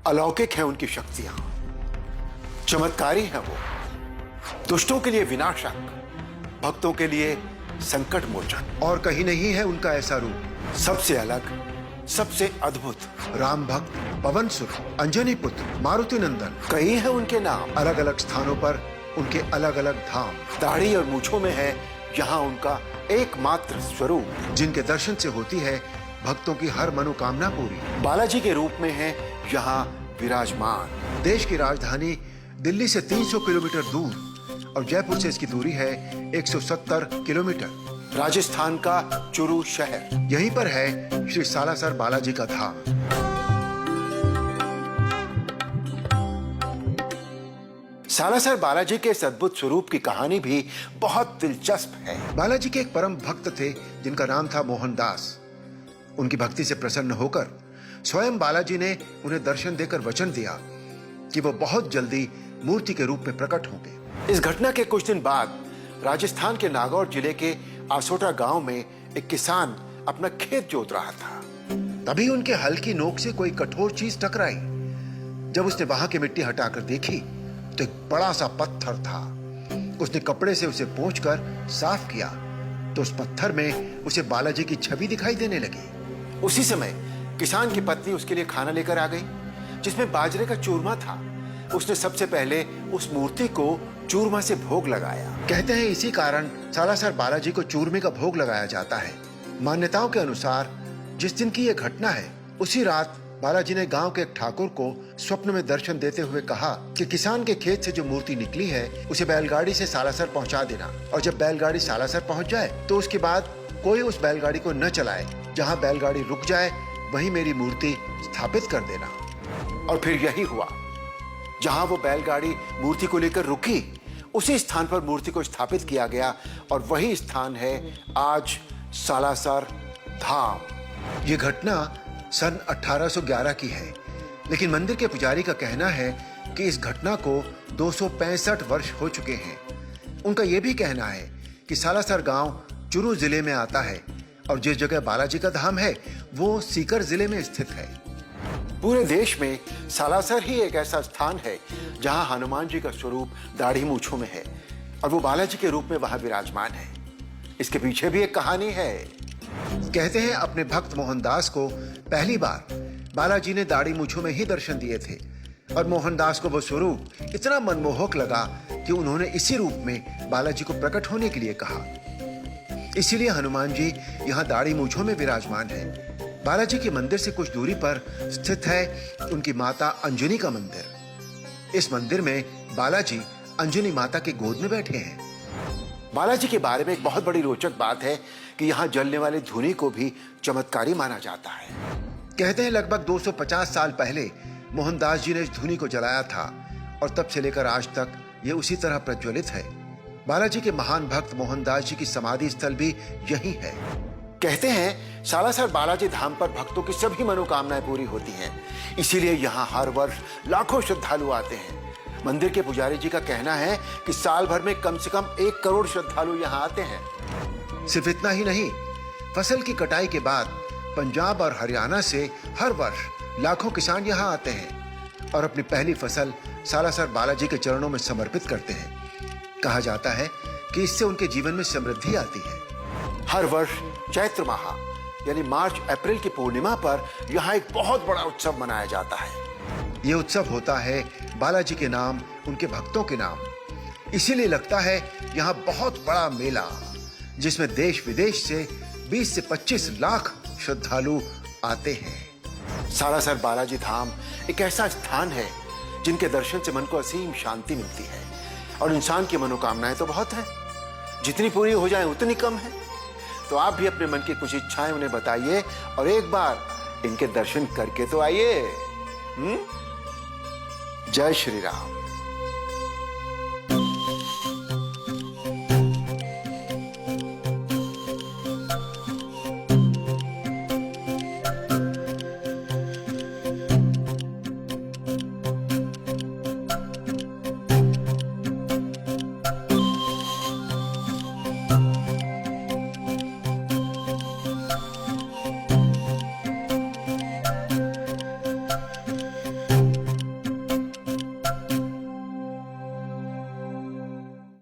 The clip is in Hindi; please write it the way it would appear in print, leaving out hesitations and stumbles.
अलौकिक है उनकी शक्तियां, चमत्कारी है वो, दुष्टों के लिए विनाशक, भक्तों के लिए संकट मोचन। और कहीं नहीं है उनका ऐसा रूप। सबसे अलग, सबसे अद्भुत, राम भक्त, पवन सुत, अंजनी पुत्र, मारुति नंदन। कई है उनके नाम। अलग अलग स्थानों पर उनके अलग अलग धाम। दाढ़ी और मूछों में है यहाँ उनका एकमात्र स्वरूप, जिनके दर्शन से होती है भक्तों की हर मनोकामना पूरी। बालाजी के रूप में है यहाँ विराजमान। देश की राजधानी दिल्ली से 300 किलोमीटर दूर और जयपुर से इसकी दूरी है 170 किलोमीटर। राजस्थान का चुरू शहर, यहीं पर है श्री सालासर बालाजी का धाम। सालासर बालाजी के इस अद्भुत स्वरूप की कहानी भी बहुत दिलचस्प है। बालाजी के एक परम भक्त थे जिनका नाम था मोहनदास। उनकी भक्ति से प्रसन्न होकर स्वयं बालाजी ने उन्हें दर्शन देकर वचन दिया कि वो बहुत जल्दी मूर्ति के रूप में प्रकट होंगे। इस घटना के कुछ दिन बाद राजस्थान के नागौर जिले के आसोटा गांव में एक किसान अपना खेत जोत रहा था। तभी उनके हल की नोक से कोई कठोर चीज टकराई। जब उसने वहां की मिट्टी हटाकर देखी तो एक बड़ा सा पत्थर था। उसने कपड़े से उसे पोंछकर साफ किया तो उस पत्थर में उसे बालाजी की छवि दिखाई देने लगी। उसी समय किसान की पत्नी उसके लिए खाना लेकर आ गई, जिसमें बाजरे का चूरमा था। उसने सबसे पहले उस मूर्ति को चूरमा से भोग लगाया। कहते हैं इसी कारण सालासर बालाजी को चूरमे का भोग लगाया जाता है। मान्यताओं के अनुसार जिस दिन की यह घटना है, उसी रात बालाजी ने गांव के एक ठाकुर को स्वप्न में दर्शन देते हुए कहा कि किसान के खेत से जो मूर्ति निकली है उसे बैलगाड़ी से सालासर पहुंचा देना, और जब बैलगाड़ी सालासर पहुंच जाए तो उसके बाद कोई उस बैलगाड़ी को न चलाए। जहां बैलगाड़ी रुक जाए वहीं मेरी मूर्ति स्थापित कर देना। और फिर यही हुआ। जहां वो बैलगाड़ी मूर्ति को लेकर रुकी, उसी स्थान पर मूर्ति को स्थापित किया गया और वही स्थान है आज सालासर धाम। ये घटना सन 1811 की है, लेकिन मंदिर के पुजारी का कहना है कि इस घटना को 265 वर्ष हो चुके हैं। उनका यह भी कहना है कि सालासर गांव चुरू जिले में आता है और जिस जगह बालाजी का धाम है वो सीकर जिले में स्थित है। पूरे देश में सालासर ही एक ऐसा स्थान है जहां हनुमान जी का स्वरूप दाढ़ी मूछों में है और वो बालाजी के रूप में वहां विराजमान है। इसके पीछे भी एक कहानी है। कहते हैं अपने भक्त मोहनदास को पहली बार बालाजी ने दाढ़ी मूछों में ही दर्शन दिए थे और मोहनदास को वो स्वरूप इतना मनमोहक लगा कि उन्होंने इसी रूप में बालाजी को प्रकट होने के लिए कहा। इसीलिए हनुमान जी यहाँ दाढ़ी मूछों में विराजमान है। बालाजी के मंदिर से कुछ दूरी पर स्थित है उनकी माता अंजनी का मंदिर। इस मंदिर में बालाजी अंजनी माता के गोद में बैठे हैं। बालाजी के बारे में एक बहुत बड़ी रोचक बात है कि यहाँ जलने वाले धूनी को भी चमत्कारी माना जाता है। कहते हैं लगभग 250 साल पहले मोहनदास जी ने इस धूनी को जलाया था और तब से लेकर आज तक ये उसी तरह प्रज्वलित है। बालाजी के महान भक्त मोहनदास जी की समाधि स्थल भी यही है। कहते हैं सालासर बालाजी धाम पर भक्तों की सभी मनोकामनाएं पूरी होती हैं। इसीलिए यहाँ हर वर्ष लाखों श्रद्धालु आते हैं। मंदिर के पुजारी जी का कहना है कि साल भर में कम से कम 1 करोड़ श्रद्धालु यहाँ आते हैं। सिर्फ इतना ही नहीं, फसल की कटाई के बाद पंजाब और हरियाणा से हर वर्ष लाखों किसान यहाँ आते हैं और अपनी पहली फसल सालासर बालाजी के चरणों में समर्पित करते हैं। कहा जाता है कि इससे उनके जीवन में समृद्धि आती है। हर वर्ष चैत्र माह यानी मार्च अप्रैल की पूर्णिमा पर यहाँ एक बहुत बड़ा उत्सव मनाया जाता है। ये उत्सव होता है बालाजी के नाम, उनके भक्तों के नाम। इसीलिए लगता है यहाँ बहुत बड़ा मेला, जिसमें देश विदेश से 20 से 25 लाख श्रद्धालु आते हैं। सालासर बालाजी धाम एक ऐसा स्थान है जिनके दर्शन से मन को असीम शांति मिलती है और इंसान की मनोकामनाएं तो बहुत हैं, जितनी पूरी हो जाए उतनी कम है। तो आप भी अपने मन की कुछ इच्छाएं उन्हें बताइए और एक बार इनके दर्शन करके तो आइए। जय श्री राम।